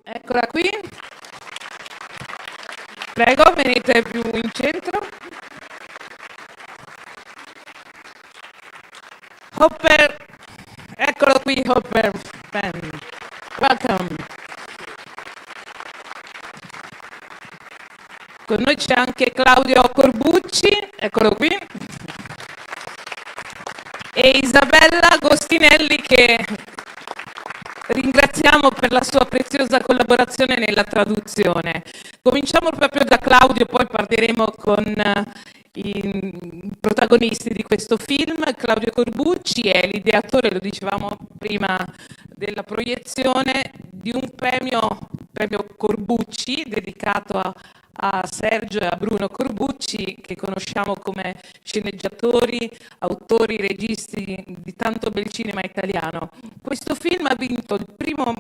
Eccola qui. Prego, venite più in centro. Hopper, eccolo qui, Hopper Penn. Welcome. Con noi c'è anche Claudio Corbucci, eccolo qui. E Isabella Agostinelli, che ringraziamo per la sua preziosa collaborazione nella traduzione. Cominciamo proprio da Claudio, poi partiremo con i protagonisti di questo film. Claudio Corbucci è l'ideatore, lo dicevamo prima, della proiezione di un premio Corbucci dedicato a Sergio e a Bruno Corbucci, che conosciamo come sceneggiatori, autori, registi di tanto bel cinema italiano. Questo film ha vinto il primo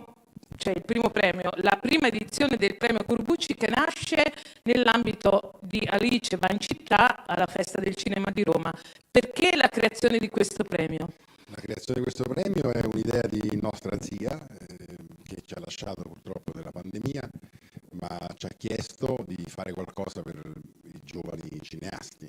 premio, la prima edizione del premio Corbucci, che nasce nell'ambito di Alice va in città alla Festa del Cinema di Roma. Perché la creazione di questo premio? La creazione di questo premio è un'idea di nostra zia, che ci ha lasciato purtroppo nella pandemia, ma ci ha chiesto di fare qualcosa per i giovani cineasti.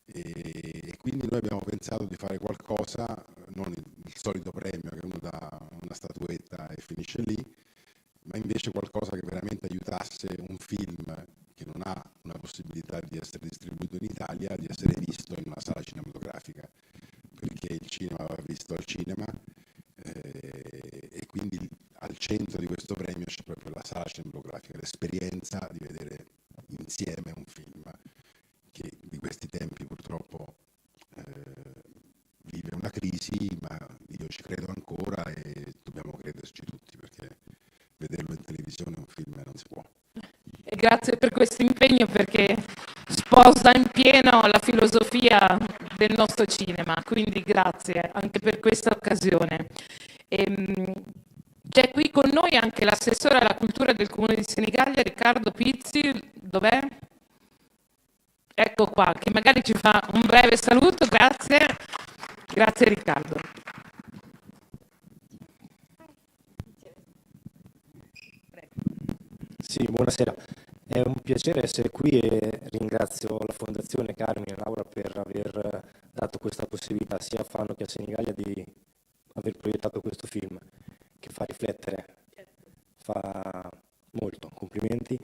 E quindi noi abbiamo pensato di fare qualcosa, non il solito premio che uno dà una statuetta e finisce lì, ma invece qualcosa che veramente aiutasse un film che non ha una possibilità di essere distribuito in Italia, di essere visto in una sala cinematografica, perché il cinema va visto al cinema, e quindi al centro di questo premio c'è proprio la sala cinematografica, l'esperienza di vedere insieme un film che di questi tempi purtroppo vive una crisi, ma io ci credo ancora e dobbiamo crederci tutti, perché vederlo in televisione è un film e non si può. E grazie per questo impegno, perché sposa in pieno la filosofia del nostro cinema, quindi grazie anche per questa occasione. C'è qui con noi anche l'assessore alla cultura del Comune di Senigallia, Riccardo Pizzi. Dov'è? Ecco qua, che magari ci fa un breve saluto. Grazie. Grazie Riccardo. Sì, buonasera. È un piacere essere qui e ringrazio la Fondazione Carmine e Laura per aver dato questa possibilità sia a Fano che a Senigallia di aver proiettato questo film, che fa riflettere, fa molto. Complimenti,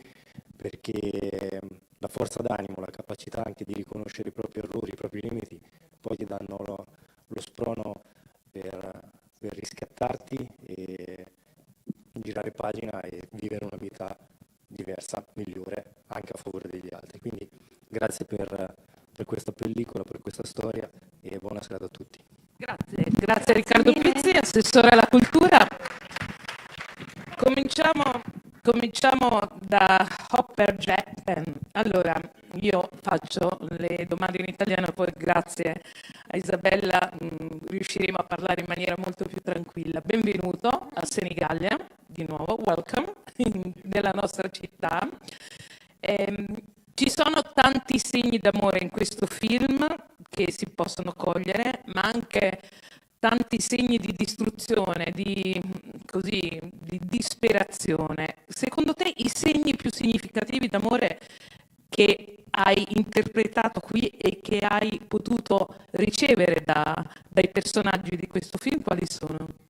perché la forza d'animo, la capacità anche di riconoscere i propri errori, i propri limiti, poi ti danno lo sprono per riscattarti e girare pagina e vivere una vita diversa, migliore, anche a favore degli altri. Quindi grazie per questa pellicola, per questa storia e buona serata a tutti. Grazie Riccardo Pizzi, assessore alla cultura. Cominciamo da Hopper Jack Penn. Allora, io faccio le domande in italiano, poi grazie a Isabella riusciremo a parlare in maniera molto più tranquilla. Benvenuto a Senigallia, di nuovo, welcome, nella nostra città. Ci sono tanti segni d'amore in questo film che si possono cogliere, ma anche tanti segni di distruzione, di disperazione. Secondo te i segni più significativi d'amore che hai interpretato qui e che hai potuto ricevere dai personaggi di questo film, quali sono?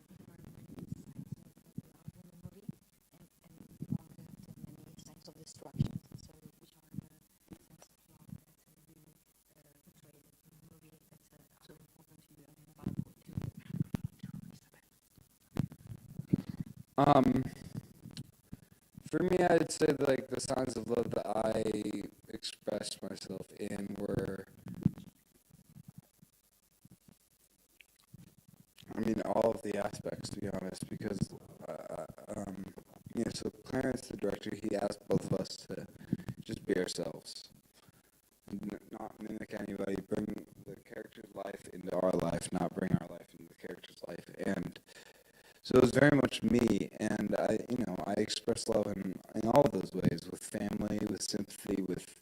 For me, I'd say like the signs of love that I expressed myself in were, I mean, all of the aspects, to be honest, because, so Clarence, the director, he asked both of us to just be ourselves, not mimic anybody, bring the character's life into our life, not bring our life into the character's life, and so it was very much me, and I expressed love in all of those ways, with family, with sympathy, with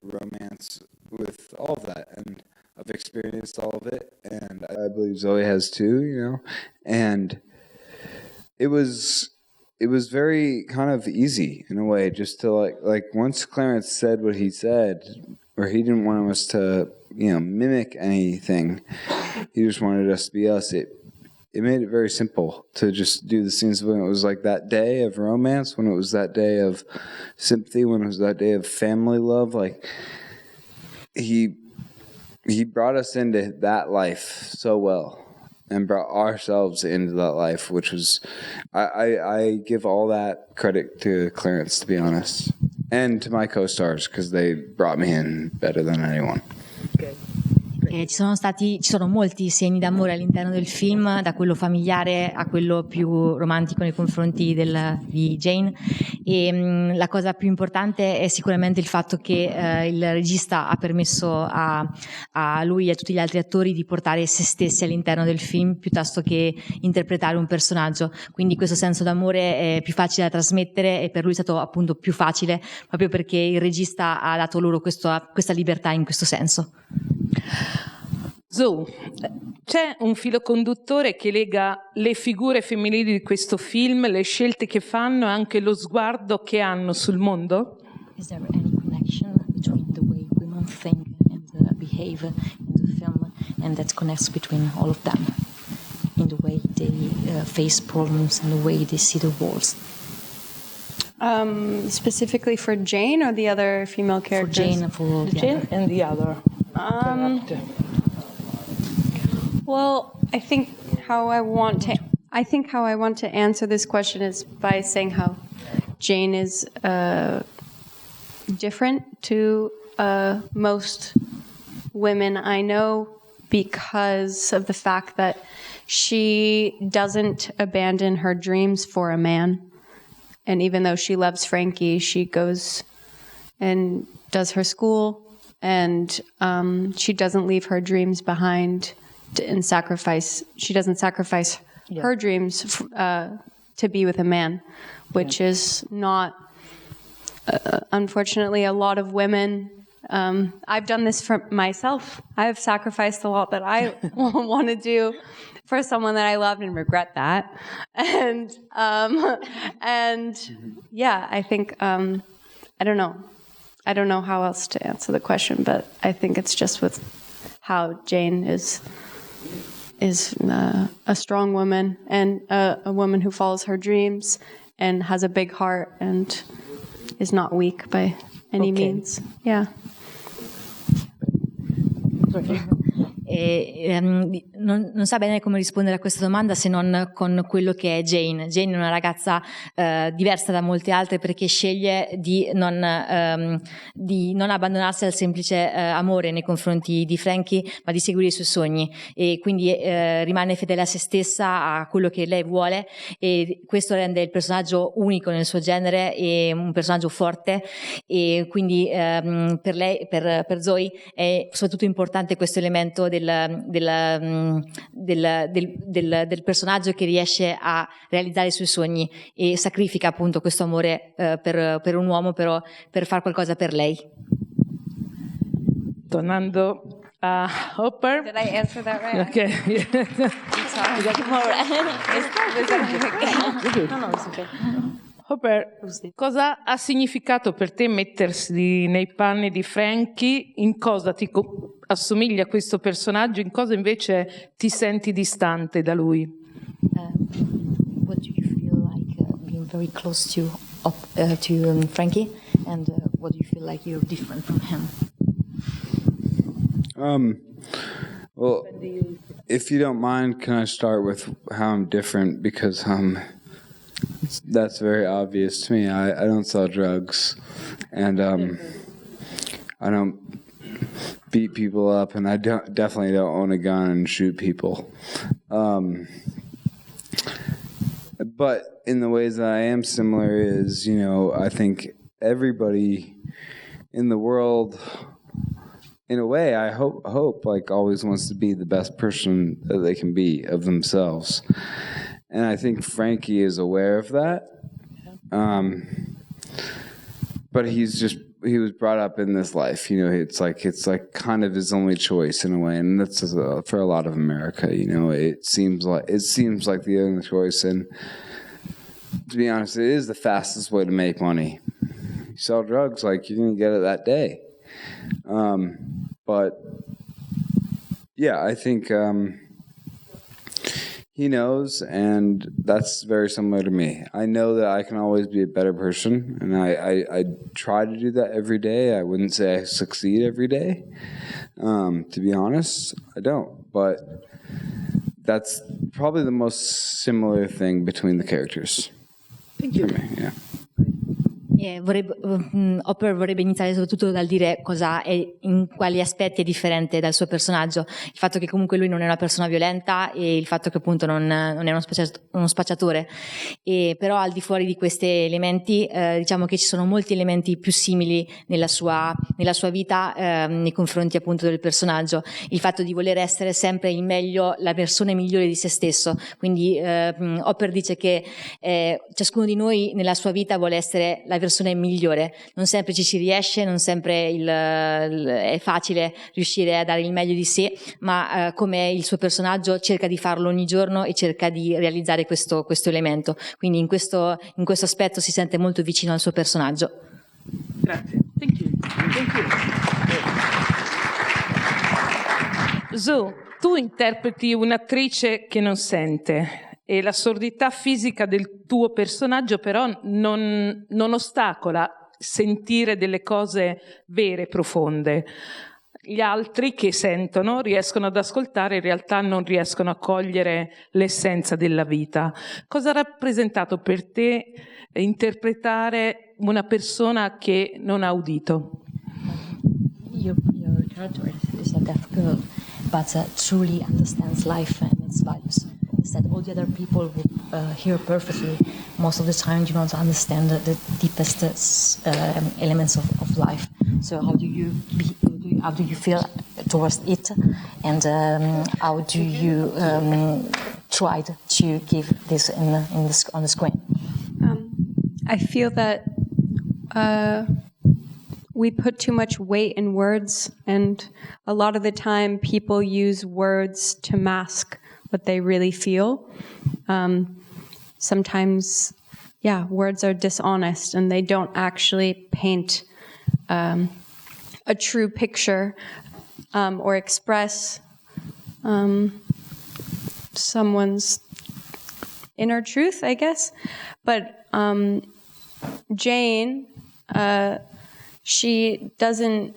romance, with all of that, and I've experienced all of it, and I believe Zoe has too, and it was it was very kind of easy in a way, just to like once Clarence said what he said, or he didn't want us to, mimic anything. He just wanted us to be us. It made it very simple to just do the scenes when it was like that day of romance, when it was that day of sympathy, when it was that day of family love. Like he brought us into that life so well, and brought ourselves into that life, which was, I give all that credit to Clarence, to be honest, and to my co-stars, because they brought me in better than anyone. Ci sono molti segni d'amore all'interno del film, da quello familiare a quello più romantico nei confronti di Jane, e la cosa più importante è sicuramente il fatto che il regista ha permesso a lui e a tutti gli altri attori di portare se stessi all'interno del film piuttosto che interpretare un personaggio, quindi questo senso d'amore è più facile da trasmettere, e per lui è stato appunto più facile proprio perché il regista ha dato loro questa libertà in questo senso. Zoe, c'è un filo conduttore che lega le figure femminili di questo film, le scelte che fanno e anche lo sguardo che hanno sul mondo? Is there any connection between the way women think and behave in the film, and that connects between all of them in the way they face problems and the way they see the world? Specifically for Jane or the other female characters? For Jane and for Jane and the other. Well, I think how I want to answer this question is by saying how Jane is different to most women I know, because of the fact that she doesn't abandon her dreams for a man. And even though she loves Frankie, she goes and does her school, and she doesn't leave her dreams behind and sacrifice. She doesn't sacrifice her dreams to be with a man, which is not, unfortunately, a lot of women. I've done this for myself. I've sacrificed a lot that I want to do for someone that I loved and regret that. And yeah, I think, I don't know how else to answer the question, but I think it's just with how Jane is a strong woman, and a woman who follows her dreams and has a big heart and is not weak by any means. Yeah. Non sa bene come rispondere a questa domanda se non con quello che è Jane. Jane è una ragazza diversa da molte altre, perché sceglie di non abbandonarsi al semplice amore nei confronti di Frankie, ma di seguire i suoi sogni, e quindi rimane fedele a se stessa, a quello che lei vuole, e questo rende il personaggio unico nel suo genere e un personaggio forte. E quindi per lei, per Zoe, è soprattutto importante questo elemento del personaggio che riesce a realizzare i suoi sogni e sacrifica appunto questo amore per un uomo, però per fare qualcosa per lei. Tornando a Hopper. Did I answer that right? Okay. Hopper, cosa ha significato per te mettersi nei panni di Frankie? In cosa ti assomiglia questo personaggio? In cosa invece ti senti distante da lui? What do you feel like being very close to Frankie, and what do you feel like you're different from him? Well, if you don't mind, can I start with how I'm different? Because that's very obvious to me. I don't sell drugs, and I don't beat people up, and I definitely don't own a gun and shoot people. But in the ways that I am similar is, I think everybody in the world, in a way, I hope like always wants to be the best person that they can be of themselves. And I think Frankie is aware of that. But he was brought up in this life, it's like kind of his only choice in a way. And that's for a lot of America, it seems like the only choice. And to be honest, it is the fastest way to make money. You sell drugs, like, you're going to get it that day. But yeah, I think he knows, and that's very similar to me. I know that I can always be a better person, and I try to do that every day. I wouldn't say I succeed every day. To be honest, I don't. But that's probably the most similar thing between the characters. Thank you. For me, yeah. Hopper vorrebbe iniziare soprattutto dal dire cosa è, in quali aspetti è differente dal suo personaggio, il fatto che comunque lui non è una persona violenta e il fatto che appunto non è uno spacciatore, e però al di fuori di questi elementi diciamo che ci sono molti elementi più simili nella sua vita nei confronti appunto del personaggio, il fatto di voler essere sempre il meglio, la versione migliore di se stesso, quindi Hopper dice che ciascuno di noi nella sua vita vuole essere la versione migliore, non sempre ci si riesce, non sempre è facile riuscire a dare il meglio di sé, ma come il suo personaggio cerca di farlo ogni giorno e cerca di realizzare questo elemento, quindi in questo aspetto si sente molto vicino al suo personaggio. Grazie. Thank you. Thank you. Zoe, tu interpreti un'attrice che non sente, e la sordità fisica del tuo personaggio però non ostacola sentire delle cose vere, profonde. Gli altri che sentono riescono ad ascoltare, in realtà non riescono a cogliere l'essenza della vita. Cosa ha rappresentato per te interpretare una persona che non ha udito? Your character is a deaf girl, but truly understands life and its values. That all the other people who hear perfectly, most of the time you don't understand the deepest elements of life. So how do you feel towards it, and how do you try to give this on the screen? I feel that we put too much weight in words, and a lot of the time people use words to mask what they really feel. Sometimes, words are dishonest and they don't actually paint a true picture or express someone's inner truth, I guess. But Jane, she doesn't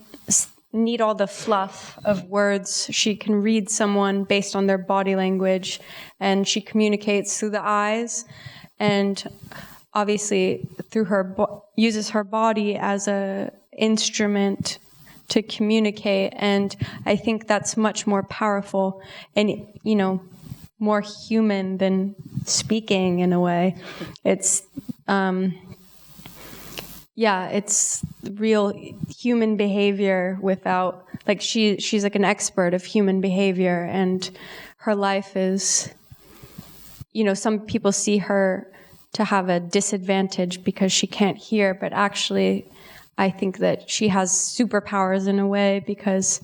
need all the fluff of words. She can read someone based on their body language, and she communicates through the eyes, and obviously through uses her body as a instrument to communicate. And I think that's much more powerful and, more human than speaking in a way. It's it's real human behavior without, like, she's like an expert of human behavior, and her life is, some people see her to have a disadvantage because she can't hear, but actually I think that she has superpowers in a way because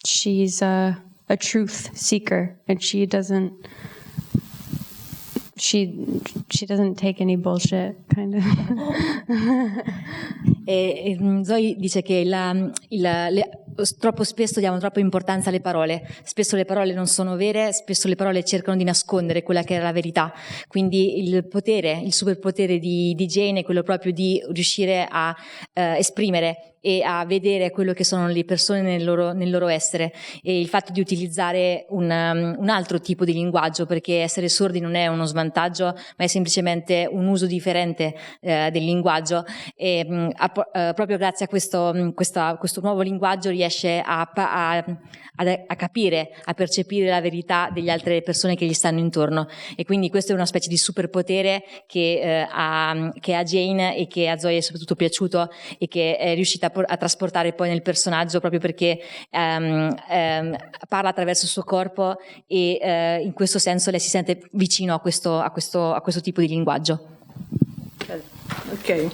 she's a truth seeker, and she doesn't take any bullshit, kind of. Zoe dice che troppo spesso diamo troppa importanza alle parole, spesso le parole non sono vere, spesso le parole cercano di nascondere quella che è la verità, quindi il superpotere di Jane è quello proprio di riuscire a esprimere e a vedere quello che sono le persone nel loro essere, e il fatto di utilizzare un altro tipo di linguaggio, perché essere sordi non è uno svantaggio, ma è semplicemente un uso differente del linguaggio, e proprio grazie a questo nuovo linguaggio riesce a capire, a percepire la verità delle altre persone che gli stanno intorno, e quindi questo è una specie di superpotere che a Jane e che a Zoe è soprattutto piaciuto e che è riuscita a trasportare poi nel personaggio, proprio perché parla attraverso il suo corpo, e in questo senso lei si sente vicino a questo tipo di linguaggio. Ok.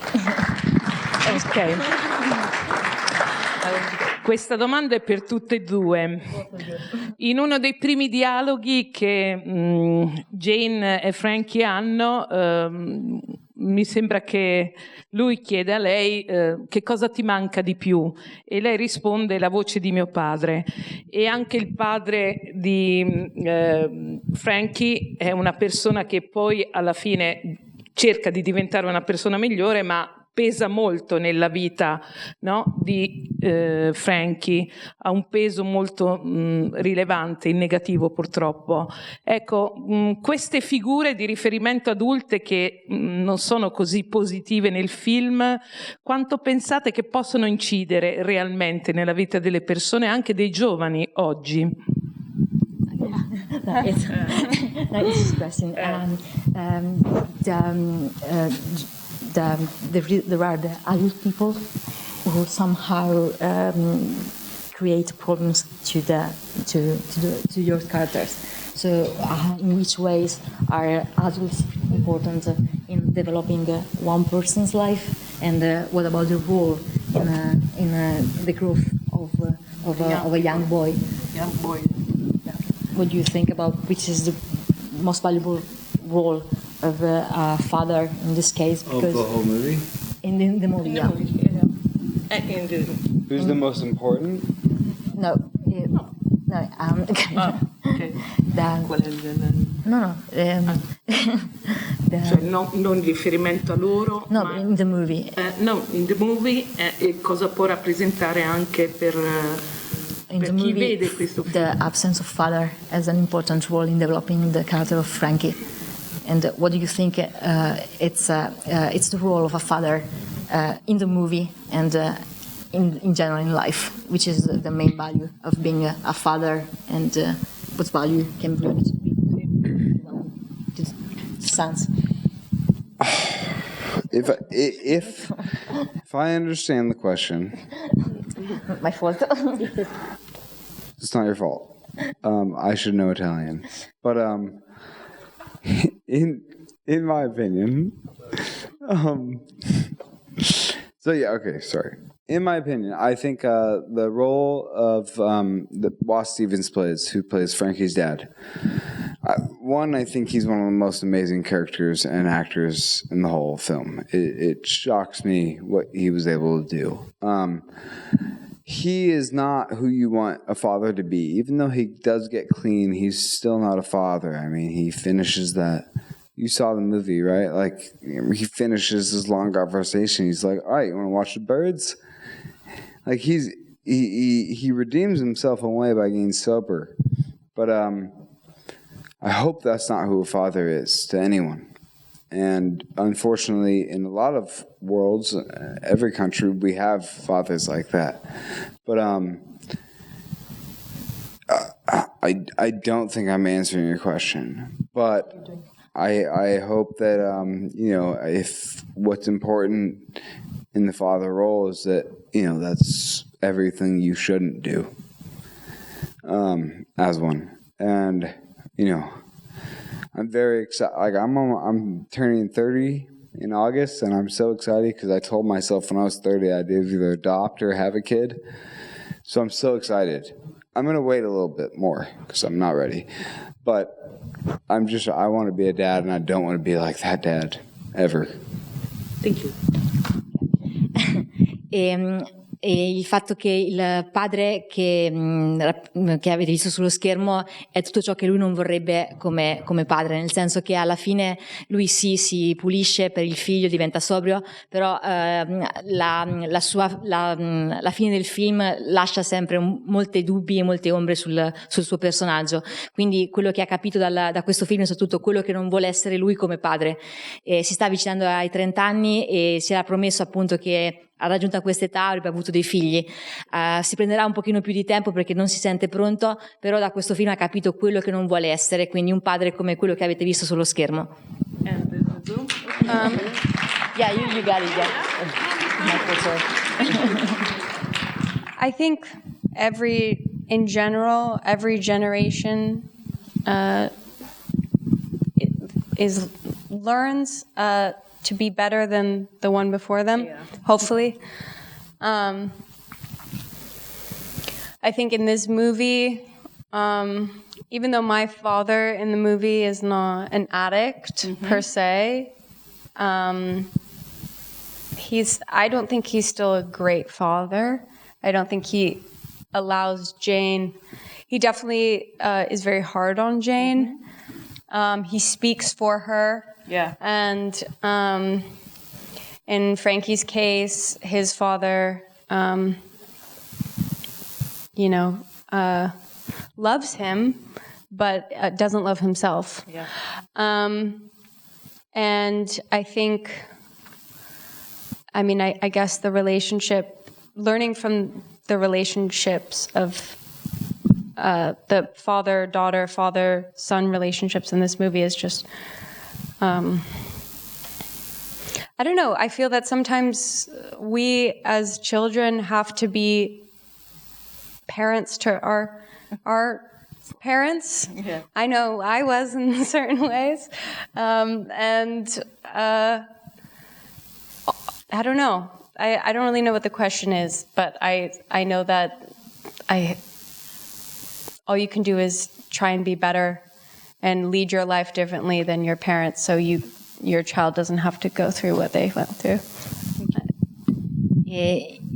Questa domanda è per tutte e due. In uno dei primi dialoghi che Jane e Frankie hanno, mi sembra che lui chiede a lei che cosa ti manca di più e lei risponde la voce di mio padre. E anche il padre di Frankie è una persona che poi alla fine cerca di diventare una persona migliore, ma pesa molto nella vita, no, di Frankie, ha un peso molto rilevante, in negativo purtroppo. Ecco, queste figure di riferimento adulte che non sono così positive nel film, quanto pensate che possono incidere realmente nella vita delle persone, anche dei giovani oggi? It's a question. There are the adult people who somehow create problems to your characters. So, in which ways are adults important in developing one person's life, and what about the role in the growth of a young boy? Young boy. What do you think about which is the most valuable role of a father in this case? Of the whole movie? In the movie, yeah. Who's the most important? No. Okay. Qual è No. cioè non riferimento a loro, No, ma in the movie. no, in the movie e cosa può rappresentare anche per In the chi movie, vede questo film. the absence of father has an important role in developing the character of Frankie. And what do you think it's the role of a father in the movie and in general in life, which is the main value of being a father, and what value can bring to sons? If I understand the question, My fault. it's not your fault. I should know Italian, but in my opinion, so yeah, okay, sorry. In my opinion, I think the role of that Ross Stevens plays, who plays Frankie's dad. One, I think he's one of the most amazing characters and actors in the whole film. It shocks me what he was able to do. He is not who you want a father to be. Even though he does get clean, he's still not a father. I mean, he finishes that. You saw the movie, right? Like, he finishes his long conversation. He's like, all right, you want to watch the birds? Like, he redeems himself in a way by getting sober. But I hope that's not who a father is to anyone. And unfortunately, in a lot of worlds, every country, we have fathers like that. But I don't think I'm answering your question. But I hope that, if what's important in the father role is that, that's everything you shouldn't do as one. And, I'm very excited. Like, I'm turning 30 in August, and I'm so excited because I told myself when I was 30 I'd either adopt or have a kid. So I'm so excited. I'm going to wait a little bit more because I'm not ready. But I want to be a dad, and I don't want to be like that dad ever. Thank you. E il fatto che il padre che avete visto sullo schermo è tutto ciò che lui non vorrebbe come padre, nel senso che alla fine lui si pulisce per il figlio, diventa sobrio, però la fine del film lascia sempre molti dubbi e molte ombre sul suo personaggio. Quindi quello che ha capito da questo film è soprattutto quello che non vuole essere lui come padre. Si sta avvicinando ai 30 anni e si era promesso appunto che ha raggiunto quest'età, avrebbe avuto dei figli. Si prenderà un pochino più di tempo perché non si sente pronto, però da questo film ha capito quello che non vuole essere, quindi un padre come quello che avete visto sullo schermo. Yeah, you got it. Yeah. I think every generation learns to be better than the one before them, hopefully. I think in this movie, even though my father in the movie is not an addict per se, I don't think he's still a great father. I don't think he allows Jane. He definitely is very hard on Jane. He speaks for her. Yeah. And in Frankie's case, his father, loves him, but doesn't love himself. Yeah. And I think, I guess the relationship, learning from the relationships of the father-daughter, father-son relationships in this movie is just, I don't know. I feel that sometimes we as children have to be parents to our parents. Yeah. I know I was in certain ways. I don't know. I don't really know what the question is, but I know that all you can do is try and be better and lead your life differently than your parents, so your child doesn't have to go through what they went through.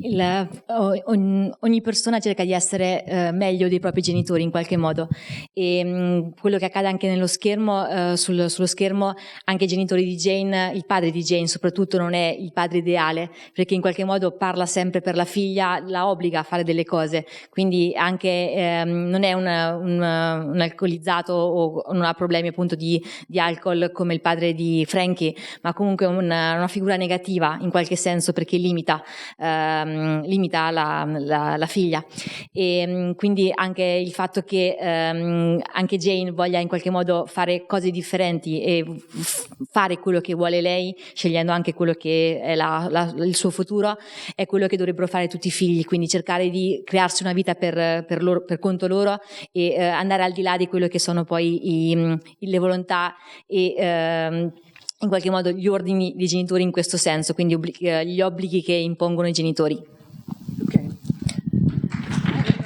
Ogni persona cerca di essere meglio dei propri genitori in qualche modo, e quello che accade anche nello schermo, sullo schermo, anche i genitori di Jane, il padre di Jane soprattutto, non è il padre ideale, perché in qualche modo parla sempre per la figlia, la obbliga a fare delle cose, quindi anche non è un alcolizzato o non ha problemi appunto di alcol come il padre di Frankie, ma comunque una figura negativa in qualche senso, perché limita la figlia, e quindi anche il fatto che anche Jane voglia in qualche modo fare cose differenti e fare quello che vuole lei, scegliendo anche quello che è il suo futuro, è quello che dovrebbero fare tutti i figli, quindi cercare di crearsi una vita per conto loro e andare al di là di quello che sono poi le volontà e in qualche modo gli ordini dei genitori in questo senso, quindi gli obblighi che impongono i genitori. Ok.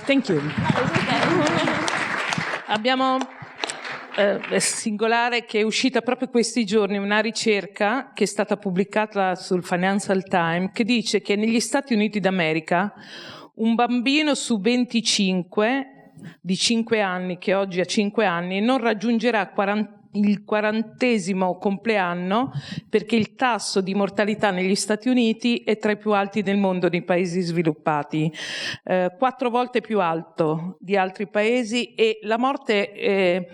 Thank you. Abbiamo singolare che è uscita proprio questi giorni una ricerca che è stata pubblicata sul Financial Times che dice che negli Stati Uniti d'America un bambino su 25 di 5 anni, che oggi ha 5 anni, non raggiungerà il 40° compleanno, perché il tasso di mortalità negli Stati Uniti è tra i più alti del mondo nei paesi sviluppati, 4 volte più alto di altri paesi, e la morte è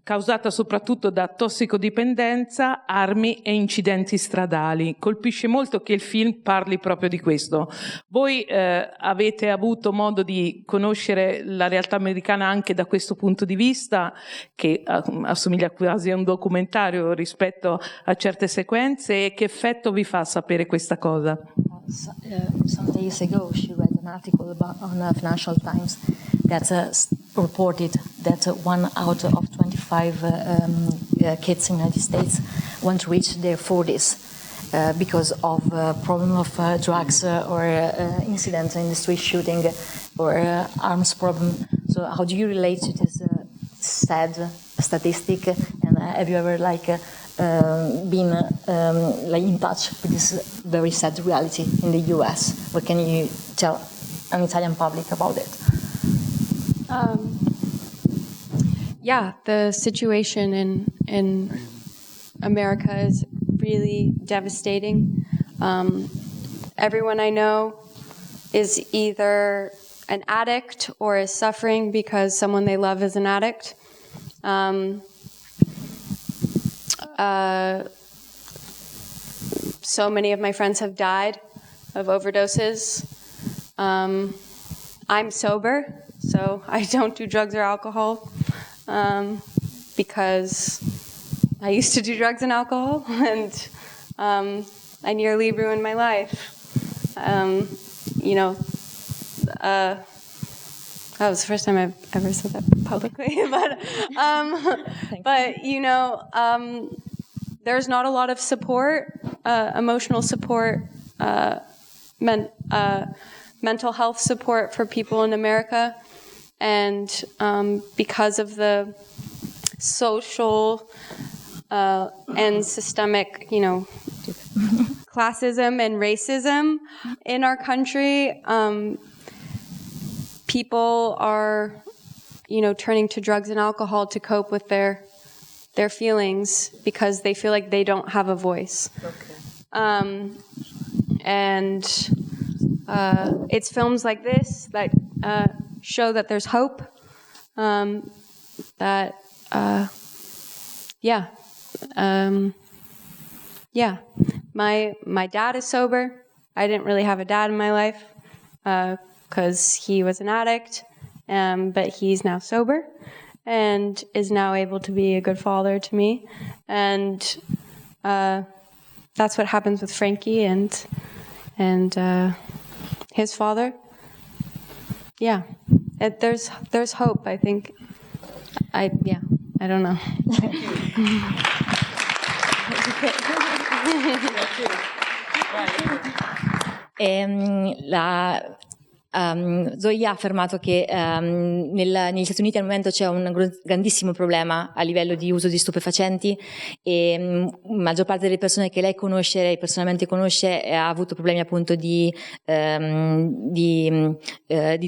causata soprattutto da tossicodipendenza, armi e incidenti stradali. Colpisce molto che il film parli proprio di questo. Voi avete avuto modo di conoscere la realtà americana anche da questo punto di vista, che assomiglia quasi a un documentario rispetto a certe sequenze, e che effetto vi fa sapere questa cosa? Some days ago she read an article on Financial Times that reported that 1 out of 25 kids in the United States won't reach their 40s because of problem of drugs or incidents in the street shooting or arms problem. So how do you relate to this sad statistic, and have you ever been in touch with this very sad reality in the US? What can you tell an Italian public about it? Yeah, the situation in America is really devastating. Everyone I know is either an addict or is suffering because someone they love is an addict. So many of my friends have died of overdoses. I'm sober, so I don't do drugs or alcohol because I used to do drugs and alcohol, and I nearly ruined my life. That was the first time I've ever said that publicly, but there's not a lot of support, emotional support, mental health support for people in America. And because of the social and systemic, classism and racism in our country, people are, turning to drugs and alcohol to cope with their feelings because they feel like they don't have a voice. Okay. And it's films like this that show that there's hope. My dad is sober. I didn't really have a dad in my life because he was an addict, but he's now sober and is now able to be a good father to me. And that's what happens with Frankie and his father. Yeah, there's hope, I think. I don't know. Zoe ha affermato che negli Stati Uniti al momento c'è un grandissimo problema a livello di uso di stupefacenti e la maggior parte delle persone che lei conosce, lei personalmente conosce, ha avuto problemi appunto di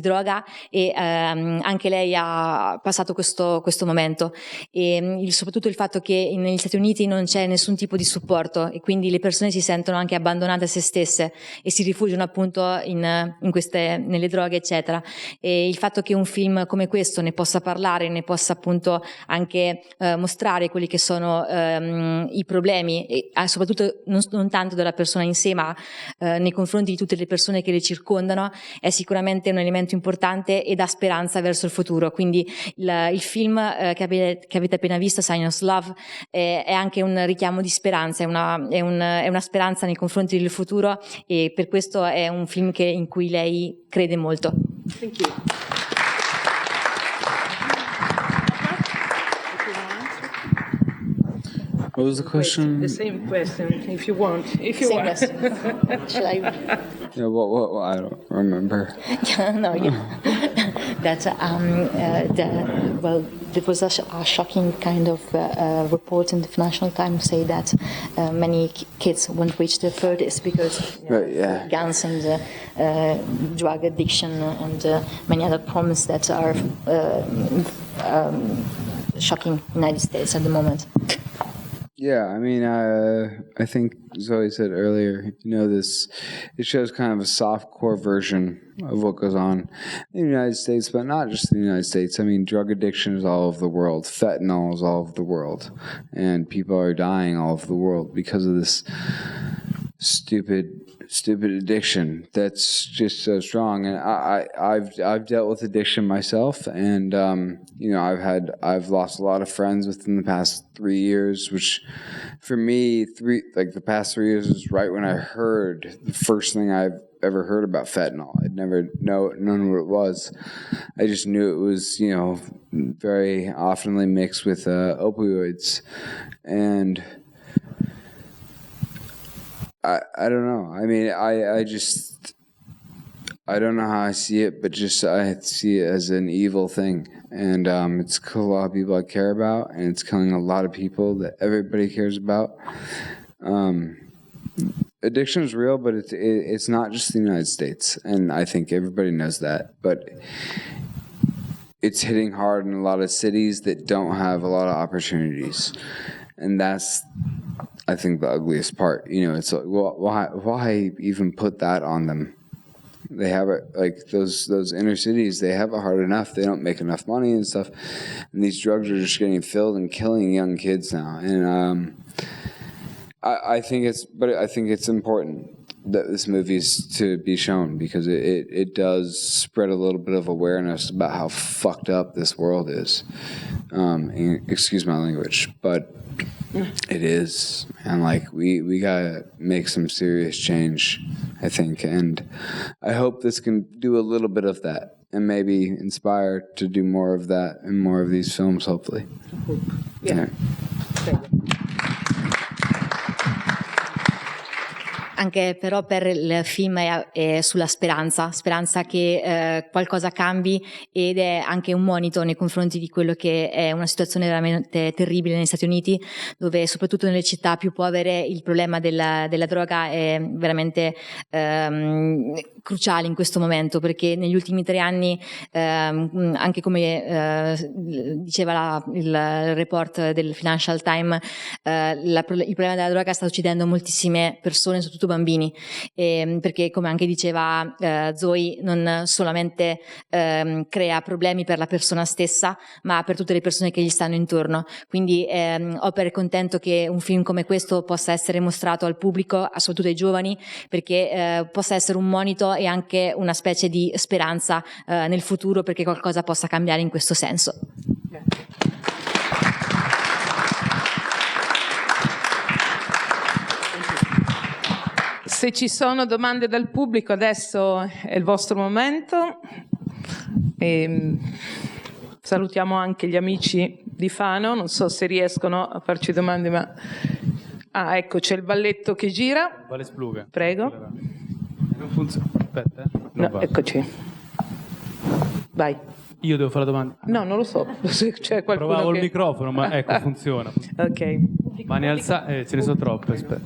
droga e anche lei ha passato questo momento e soprattutto il fatto che negli Stati Uniti non c'è nessun tipo di supporto e quindi le persone si sentono anche abbandonate a se stesse e si rifugiano appunto nelle droghe eccetera, e il fatto che un film come questo ne possa parlare, ne possa appunto anche mostrare quelli che sono i problemi e soprattutto non tanto della persona in sé ma nei confronti di tutte le persone che le circondano è sicuramente un elemento importante e dà speranza verso il futuro. Quindi il film che avete appena visto, Sign of Love, è anche un richiamo di speranza, è una speranza nei confronti del futuro e per questo è un film in cui lei crede molto. Thank you. What was the question? The same question, if you want. Same question. Shall I? Yeah, what I don't remember. No, yeah. That there was a shocking kind of report in the Financial Times say that many kids won't reach their 30s because guns and drug addiction and many other problems that are shocking in the United States at the moment. Yeah, I mean, I think Zoe said earlier, it shows kind of a soft-core version of what goes on in the United States, but not just in the United States. I mean, drug addiction is all over the world. Fentanyl is all over the world. And people are dying all over the world because of this stupid addiction that's just so strong. And I've dealt with addiction myself, and I've lost a lot of friends within the past 3 years, which for me the past 3 years is right when I heard the first thing I've ever heard about fentanyl. I'd never known what it was. I just knew it was very oftenly mixed with opioids, and I don't know. I mean, I don't know how I see it, but I see it as an evil thing. And it's killed a lot of people I care about, and it's killing a lot of people that everybody cares about. Addiction is real, but it's not just the United States, and I think everybody knows that. But it's hitting hard in a lot of cities that don't have a lot of opportunities, and that's, I think, the ugliest part. It's like, well, why even put that on them? They have it, like those inner cities, they have it hard enough. They don't make enough money and stuff, and these drugs are just getting filled and killing young kids now. And I think it's important that this movie is to be shown, because it does spread a little bit of awareness about how fucked up this world is. Excuse my language, but it is, and we gotta make some serious change, I think, and I hope this can do a little bit of that and maybe inspire to do more of that and more of these films, hopefully. Yeah. Anche però per il film è sulla speranza che qualcosa cambi, ed è anche un monito nei confronti di quello che è una situazione veramente terribile negli Stati Uniti, dove soprattutto nelle città più povere il problema della droga è veramente cruciale in questo momento, perché negli ultimi 3 anni, anche come diceva il report del Financial Times, il problema della droga sta uccidendo moltissime persone, soprattutto bambini, perché come anche diceva Zoe, non solamente crea problemi per la persona stessa, ma per tutte le persone che gli stanno intorno. Quindi Hopper è contento che un film come questo possa essere mostrato al pubblico, soprattutto ai giovani, perché possa essere un monito e anche una specie di speranza nel futuro, perché qualcosa possa cambiare in questo senso. Se ci sono domande dal pubblico, adesso è il vostro momento. Salutiamo anche gli amici di Fano, non so se riescono a farci domande, ma... Ah, ecco, c'è il balletto che gira. Vale splughe. Prego. Non funziona. Aspetta, No, eccoci. Vai. Io devo fare la domanda? No, non lo so. Se c'è qualcuno Provavo che... il microfono, ma ecco, funziona. Ok. Mani alzate, ce ne sono troppe, aspetta.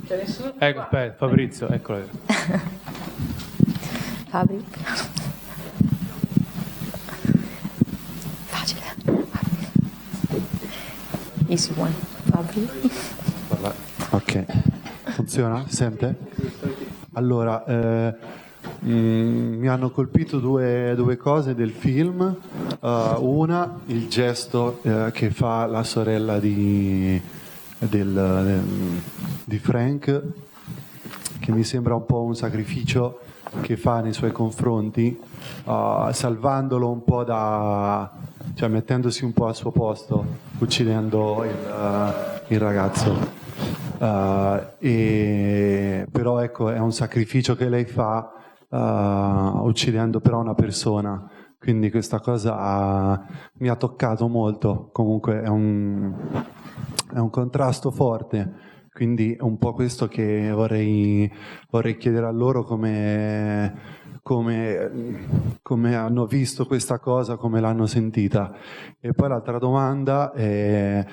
C'è nessuno? Ecco, aspetta, Fabrizio, eccolo. Fabri. Facile. Easy one. Fabri. Ok, funziona? Sente? Allora, mi hanno colpito due cose del film. Una, il gesto che fa la sorella di Frank, che mi sembra un po' un sacrificio che fa nei suoi confronti, salvandolo un po' cioè mettendosi un po' al suo posto, uccidendo il ragazzo. Però ecco, è un sacrificio che lei fa, uccidendo però una persona, quindi questa cosa mi ha toccato molto. Comunque è un contrasto forte, quindi è un po' questo che vorrei chiedere a loro, come hanno visto questa cosa, come l'hanno sentita. E poi l'altra domanda è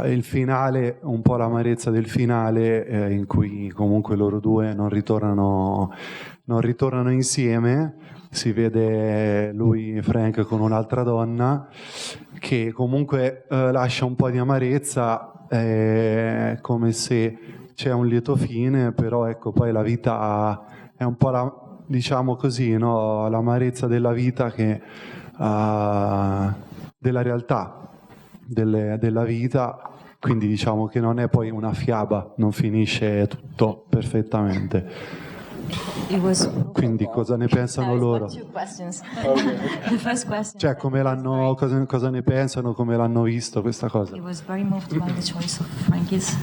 il finale, un po' l'amarezza del finale, in cui comunque loro due non ritornano insieme. Si vede lui, Frank, con un'altra donna, che comunque lascia un po' di amarezza, come se c'è un lieto fine, però ecco, poi la vita è un po' diciamo così, no? L'amarezza della vita, della realtà della vita, quindi diciamo che non è poi una fiaba, non finisce tutto perfettamente. Quindi cosa ne pensano loro? Cioè, come cosa ne pensano, come l'hanno visto questa cosa? He was very moved by the choice of Frankie's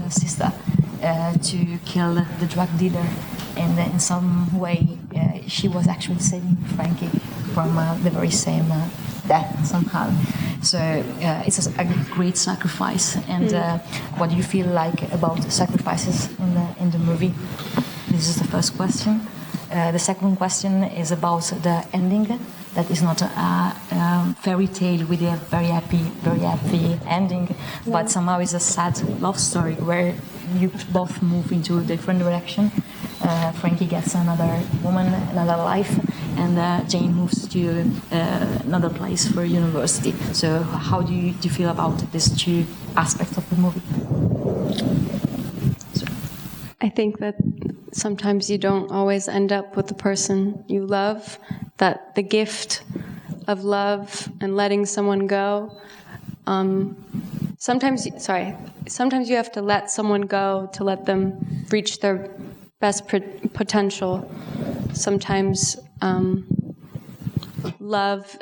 sister to kill the drug dealer, and in some way she was actually saving Frankie from the very same death somehow. So it's a great sacrifice. And what do you feel like about sacrifices in the movie? This is the first question. The second question is about the ending. That is not a fairy tale with a very happy ending, but somehow it's a sad love story where you both move into a different direction. Frankie gets another woman, another life, and Jane moves to another place for university. So how do you feel about these two aspects of the movie? I think that sometimes you don't always end up with the person you love, that the gift of love and letting someone go, sometimes you have to let someone go to let them reach their best potential. Sometimes love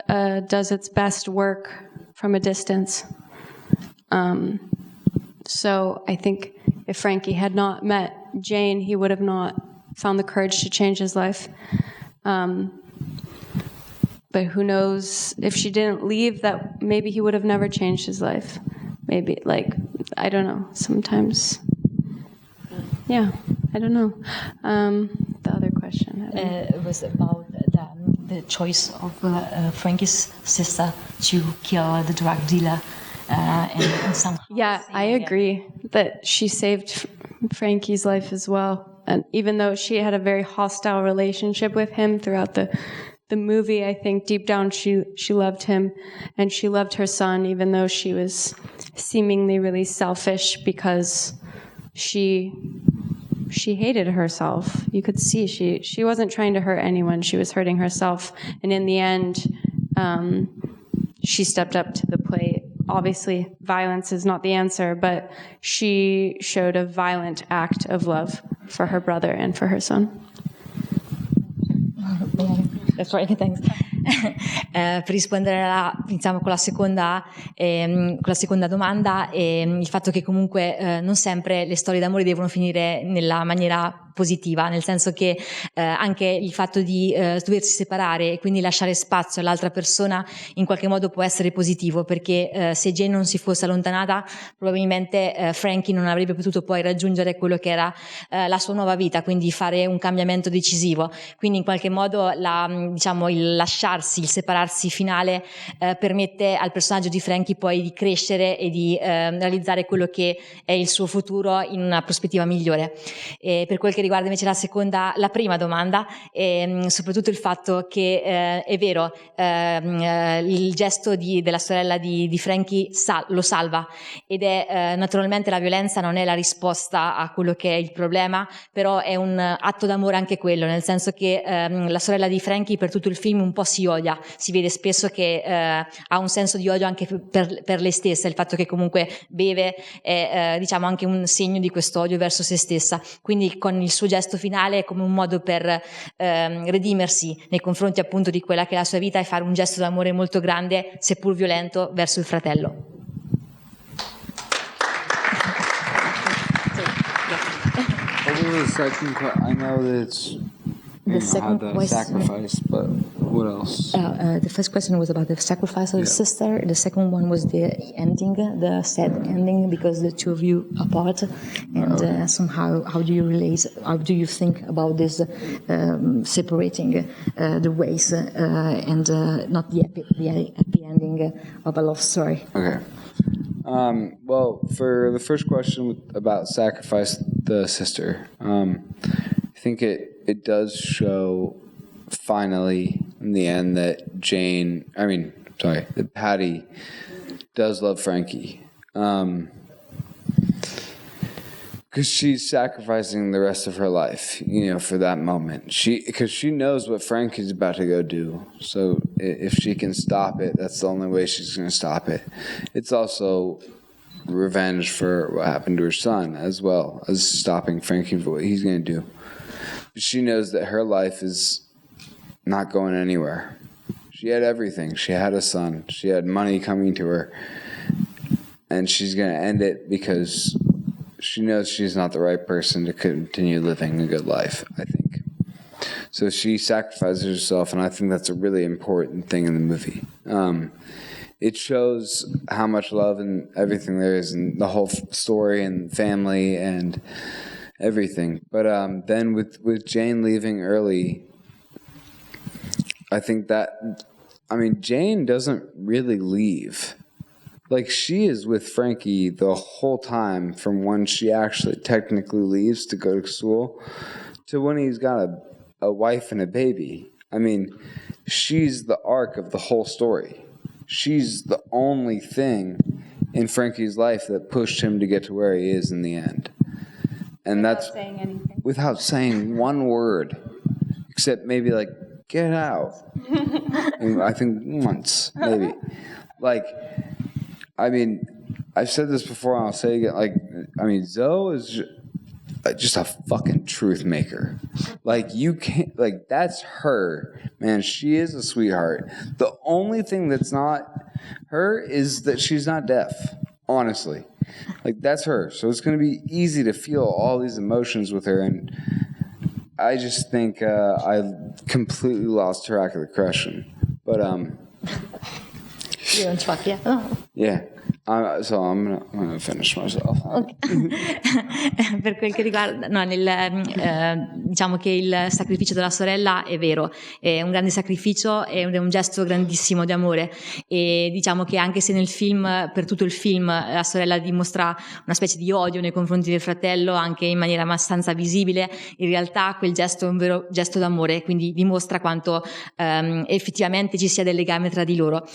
does its best work from a distance. So I think if Frankie had not met Jane, he would have not found the courage to change his life. But who knows, if she didn't leave, that maybe he would have never changed his life. Maybe, like, I don't know, sometimes, yeah, I don't know. The other question was about the choice of Frankie's sister to kill the drug dealer. And somehow yeah, I agree that she saved Frankie's life as well. And even though she had a very hostile relationship with him throughout the movie, I think deep down she loved him, and she loved her son, even though she was seemingly really selfish because she hated herself. You could see she wasn't trying to hurt anyone. She was hurting herself. And in the end, she stepped up to the plate. Obviously, violence is not the answer, but she showed a violent act of love for her brother and for her son. That's right, thanks. Per rispondere iniziamo con la seconda domanda, il fatto che comunque non sempre le storie d'amore devono finire nella maniera positiva, nel senso che anche il fatto di doversi separare e quindi lasciare spazio all'altra persona in qualche modo può essere positivo, perché se Jane non si fosse allontanata probabilmente Frankie non avrebbe potuto poi raggiungere quello che era la sua nuova vita, quindi fare un cambiamento decisivo. Quindi in qualche modo il lasciarsi, il separarsi finale permette al personaggio di Frankie poi di crescere e di realizzare quello che è il suo futuro in una prospettiva migliore. E per quel che riguarda invece la prima domanda, soprattutto il fatto che è vero, il gesto della sorella di Frankie lo salva, ed è naturalmente la violenza non è la risposta a quello che è il problema, però è un atto d'amore anche quello, nel senso che la sorella di Frankie per tutto il film un po' si odia, si vede spesso che ha un senso di odio anche per lei stessa. Il fatto che comunque beve è anche un segno di questo odio verso se stessa, quindi con il suo gesto finale è come un modo per redimersi nei confronti appunto di quella che è la sua vita e fare un gesto d'amore molto grande, seppur violento, verso il fratello. What was the second question? I know that it's The second the question, sacrifice, but what else? The first question was about the sacrifice of the sister. The second one was the ending, the sad ending, because the two of you apart. And somehow, how do you relate? How do you think about this separating the ways and not the happy ending of a love story? Okay. Well, for the first question about sacrifice the sister, I think it does show finally in the end that that Patty does love Frankie. Because she's sacrificing the rest of her life, for that moment. Because she knows what Frankie's about to go do. So if she can stop it, that's the only way she's going to stop it. It's also revenge for what happened to her son, as well as stopping Frankie for what he's going to do. She knows that her life is not going anywhere. She had everything. She had a son. She had money coming to her. And she's going to end it because she knows she's not the right person to continue living a good life, I think. So she sacrifices herself, and I think that's a really important thing in the movie. It shows how much love and everything there is in the whole story and family and everything. But then with Jane leaving early, I think Jane doesn't really leave. Like, she is with Frankie the whole time, from when she actually technically leaves to go to school to when he's got a wife and a baby. She's the arc of the whole story. She's the only thing in Frankie's life that pushed him to get to where he is in the end. And that's saying anything. Without saying one word, except maybe like, get out. I think once, maybe. I've said this before and I'll say it again. Zoe is just a fucking truth maker. You can't, that's her. Man, she is a sweetheart. The only thing that's not her is that she's not deaf, honestly. That's her. So it's going to be easy to feel all these emotions with her. And I just think I completely lost track of the question. But, You're on track, yeah. yeah. So I'm gonna finish myself. Okay. Per quel che riguarda, no, diciamo che il sacrificio della sorella è vero, è un grande sacrificio, è un gesto grandissimo di amore, e diciamo che anche se nel film, per tutto il film, la sorella dimostra una specie di odio nei confronti del fratello, anche in maniera abbastanza visibile, in realtà quel gesto è un vero gesto d'amore, quindi dimostra quanto effettivamente ci sia del legame tra di loro.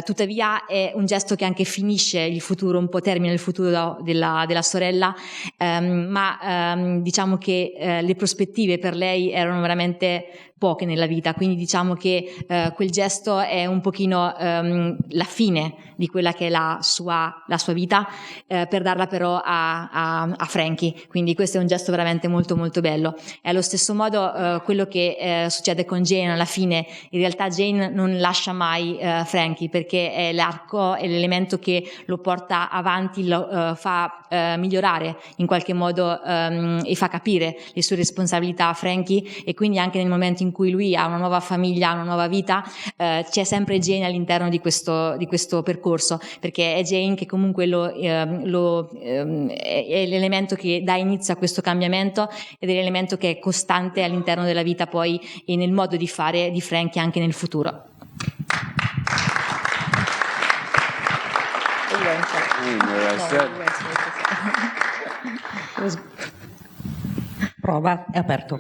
Tuttavia è un gesto che anche finisce il futuro, un po' termina il futuro della sorella, ma diciamo che le prospettive per lei erano veramente poche nella vita, quindi diciamo che quel gesto è un pochino la fine di quella che è la sua vita, per darla però a Frankie, quindi questo è un gesto veramente molto molto bello. E allo stesso modo quello che succede con Jane alla fine, in realtà Jane non lascia mai Frankie, perché è l'arco, è l'elemento che lo porta avanti, lo fa migliorare in qualche modo, e fa capire le sue responsabilità a Frankie, e quindi anche nel momento in cui lui ha una nuova famiglia, una nuova vita, c'è sempre Jane all'interno di questo percorso, perché è Jane che comunque è l'elemento che dà inizio a questo cambiamento, ed è l'elemento che è costante all'interno della vita poi e nel modo di fare di Frankie anche nel futuro. Prova, è aperto.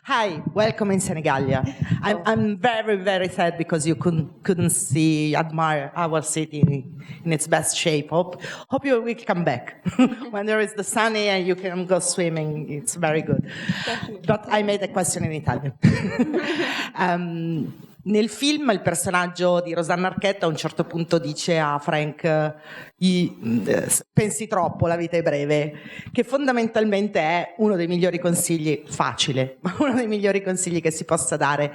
Hi, welcome in Senigallia. I'm very, very sad because you couldn't admire our city in its best shape. Hope you will come back. When there is the sunny and you can go swimming, it's very good. But I made a question in Italian. Nel film il personaggio di Rosanna Arquette a un certo punto dice a Frank pensi troppo, la vita è breve, che fondamentalmente è uno dei migliori consigli, facile, ma uno dei migliori consigli che si possa dare.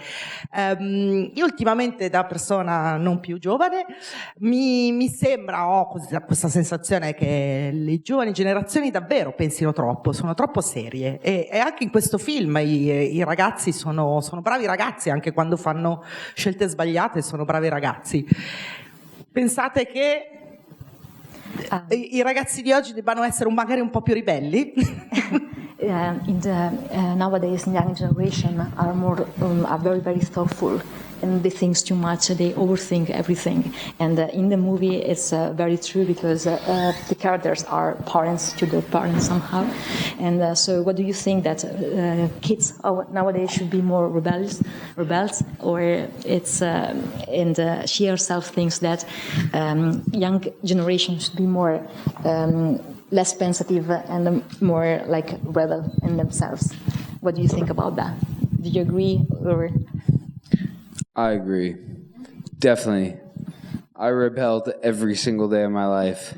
Io ultimamente, da persona non più giovane, mi sembra, ho questa sensazione che le giovani generazioni davvero pensino troppo, sono troppo serie, e anche in questo film i ragazzi sono bravi ragazzi, anche quando fanno scelte sbagliate sono bravi ragazzi. Pensate che i ragazzi di oggi debbano essere magari un po' più ribelli? Nowadays young generation are very very thoughtful, and they think too much, they overthink everything, and in the movie it's very true, because the characters are parents to their parents somehow, and so what do you think, that kids nowadays should be more rebels, or it's and she herself thinks that young generation should be more less sensitive and more like rebel in themselves? What do you think about that? Do you agree, or? I agree. Definitely. I rebelled every single day of my life,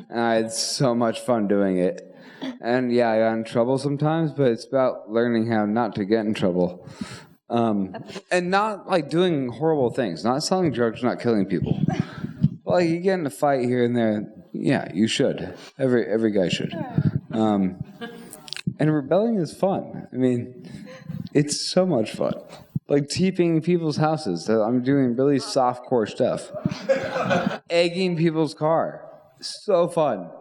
and I had so much fun doing it. And yeah, I got in trouble sometimes, but it's about learning how not to get in trouble. And not like doing horrible things, not selling drugs, not killing people. But like, you get in a fight here and there, yeah, you should. Every guy should. And rebelling is fun. I mean, it's so much fun. Like TPing people's houses. I'm doing really softcore stuff. Egging people's car. So fun.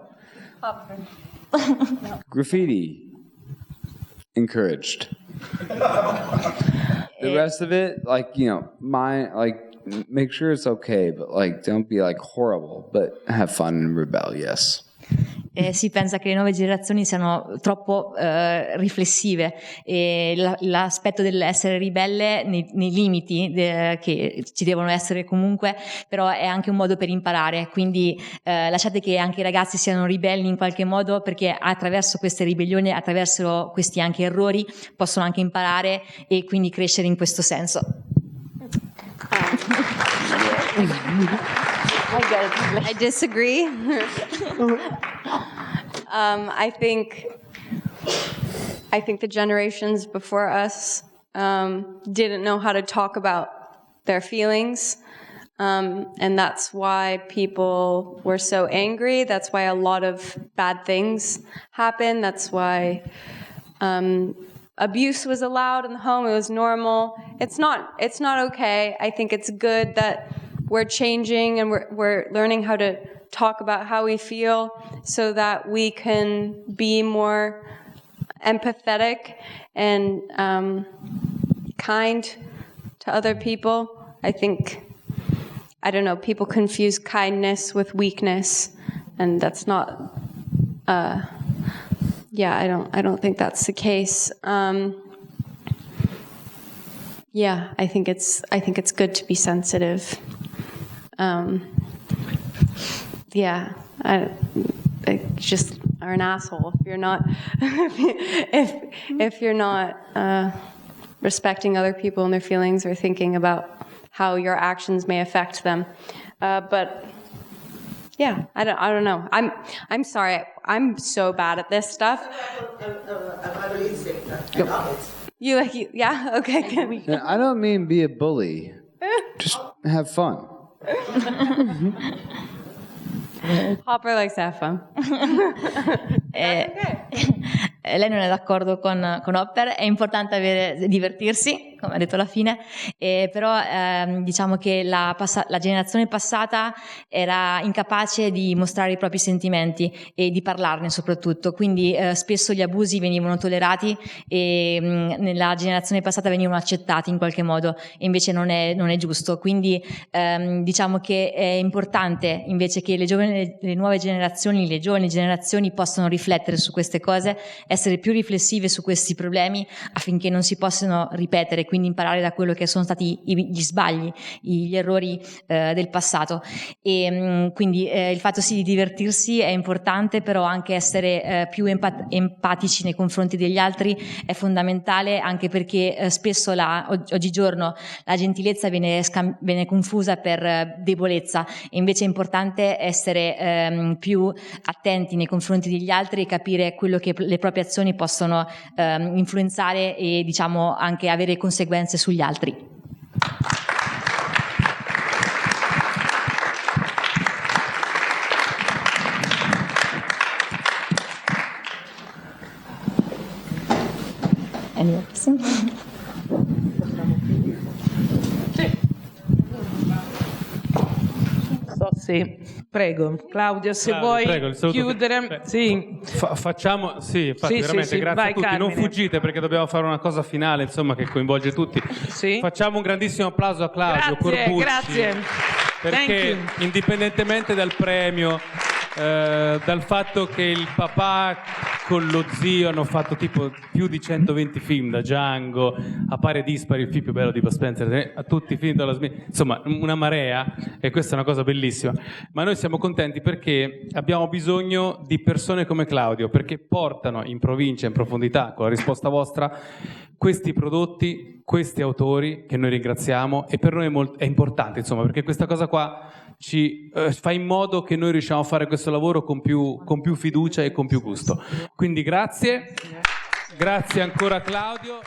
Graffiti. Encouraged. The rest of it, like, make sure it's okay, but like, don't be like horrible, but have fun and rebel, yes. Si pensa che le nuove generazioni siano troppo riflessive, e l'aspetto dell'essere ribelle nei limiti che ci devono essere comunque, però è anche un modo per imparare, quindi lasciate che anche i ragazzi siano ribelli in qualche modo, perché attraverso queste ribellioni, attraverso questi anche errori, possono anche imparare e quindi crescere in questo senso. I disagree. I think the generations before us didn't know how to talk about their feelings, and that's why people were so angry. That's why a lot of bad things happened. That's why abuse was allowed in the home. It was normal. It's not okay. I think it's good that we're changing and we're learning how to talk about how we feel so that we can be more empathetic and kind to other people. I think, I don't know, people confuse kindness with weakness, and that's not, yeah, I don't think that's the case. Yeah, I think it's good to be sensitive. Yeah, I just are an asshole if you're not if you're not respecting other people and their feelings or thinking about how your actions may affect them. But yeah, I don't know. I'm sorry. I'm so bad at this stuff. You like you? Yeah. Okay. Good. Yeah, I don't mean be a bully. Just have fun. Hopper likes to have fun. Lei non è d'accordo con Hopper, è importante divertirsi, come ha detto alla fine, però diciamo che la generazione passata era incapace di mostrare i propri sentimenti e di parlarne soprattutto, quindi spesso gli abusi venivano tollerati e nella generazione passata venivano accettati in qualche modo, e invece non è giusto, quindi diciamo che è importante invece che le nuove generazioni, le giovani generazioni possano riflettere su queste cose, essere più riflessive su questi problemi affinché non si possano ripetere, quindi imparare da quello che sono stati gli sbagli, gli errori del passato. E quindi il fatto sì di divertirsi è importante, però anche essere più empatici nei confronti degli altri è fondamentale, anche perché spesso oggigiorno la gentilezza viene confusa per debolezza, e invece è importante essere più attenti nei confronti degli altri e capire quello che le proprie azioni possono influenzare e diciamo anche avere conseguenze sugli altri. Sì, prego Claudio, se vuoi chiudere. Sì. Facciamo, sì, infatti, veramente grazie vai, a tutti. Carmine. Non fuggite perché dobbiamo fare una cosa finale, insomma, che coinvolge tutti. Sì. Facciamo un grandissimo applauso a Claudio Corbucci, grazie. perché indipendentemente dal premio, dal fatto che il papà con lo zio hanno fatto tipo più di 120 film, da Django a Pari e Dispari, il film più bello di Bud Spencer, a tutti i film della Smith, insomma una marea, e questa è una cosa bellissima. Ma noi siamo contenti perché abbiamo bisogno di persone come Claudio, perché portano in provincia, in profondità, con la risposta vostra, questi prodotti, questi autori che noi ringraziamo, e per noi è importante, insomma, perché questa cosa qua ci fa in modo che noi riusciamo a fare questo lavoro con più fiducia e con più gusto. Quindi grazie ancora Claudio.